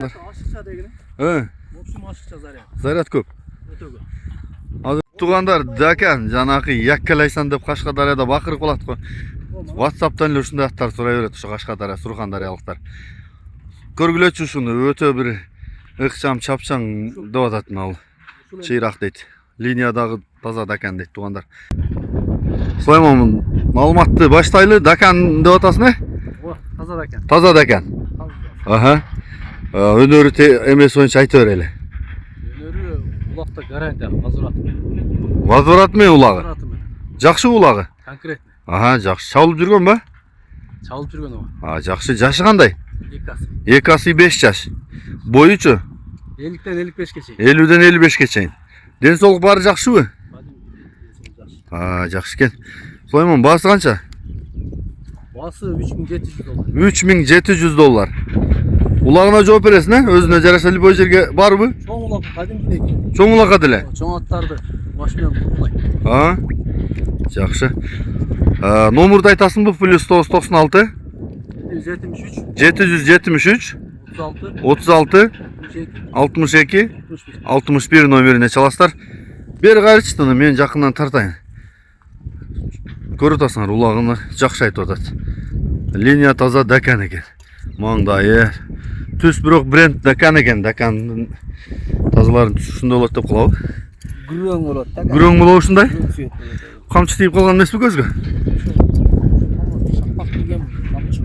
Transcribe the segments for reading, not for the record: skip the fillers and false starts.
Ашықша дегені? Мопшым ашықша заряд. Заряд көп. Өте көп. Азыр тугандар, дәкен, жанакы яккелайсан деп Кашкадарияда бакырып калат го. WhatsApp'tan эле ушундай аттар сурай берет, ушу Кашкадария, Сурхандариялыктар. Көргүлөчү ушуну, өтө бир ыкчам, чапчаң деп атат ал. Чыйрак дейт. Линиядагы таза дәкен дейт тугандар. Сулайман, маалыматты баштайлы, дәкен деп атасың э? Таза дәкен. Таза дәкен. Аха. Өнөрү эмес боюнча айта бер эле. Өнөрү улакта гарантия, возвратымен. Возвратымен улагы. Возвратымен. Жакшы улагы. Конкретно. Ага, жакшы. Чалып жүргөн ба? Чалып жүргөн ова. Жакшы. Жашы кандай? 2 асы. 5 жаш. Бойучу? 50-ден 55-ке чейин. 50-ден 55-ке чейин. Ден соолук баары жакшыбы? Жакшы экен. Сулайман, баасы канча? Баасы $3700. $3700. Улагына жооп бересиң, э? Өзүнө жараша любой жерге барбы? Чоң улак кадимгидей. Чоң улакка деле? Чоң аттарды машинадан тургулайт. Жакшы. Номурду айтасыңбы? +996 773 36 62 61 номерине чаласыздар. Бери кайрычтыны мен жакындан тартайын. Көрүп атасыңар, улагыны жакшы айтып атат. Линия таза дәкен экен. Маңдайы түс бирок бренд дәкен экен. Дәкендин тазаларын ушундай болот деп кылабы? Гүрөң болот да. Гүрөң болобу ушундай? Камчы тийип калган эмеспи көзгө? Шапак тийген камчы.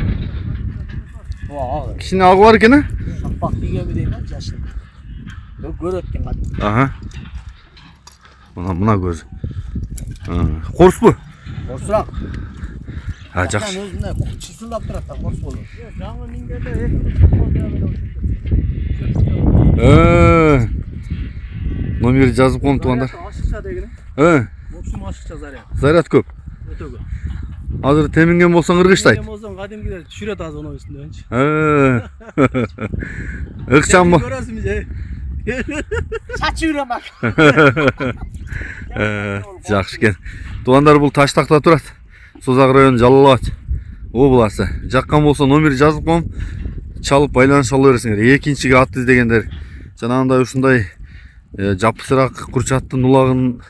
Кичине агы бар экен, э? Шапак тийгенби дейм да, жашын. Көрөт экен кадим. Мына көз. Корспу? Корсураак. Жакшы. Өзүнө чысылдап турат да, корс болот. Жаңы мингенде Номер жазып коюм тугандар. Ашыкча дегени? Мопшым ашыкча заряд. Заряд көп. Өтө көп. Азыр теминген болсоң ыргыштайт. Теминген болсоң кадимгидей түшүрөт азыр онун үстүнөн. Ыкчам бо. Көрөсүңбү же? Чачы үрөмак. Жакшы экен. Тугандар, бул Таштакта турат. Созак району Жалал Абад областы. Жаккан болсо номер жазып коюм. Чалып байланыша ала бересиңер. Экинчиге ат издегендер, жанагындай ушундай жапсырак курчаттын улагын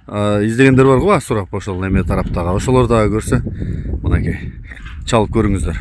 издегендер бар го, сурап ошол эме тараптагы. Ошолор дагы көрсө, мынакей чалып көрүңүздөр.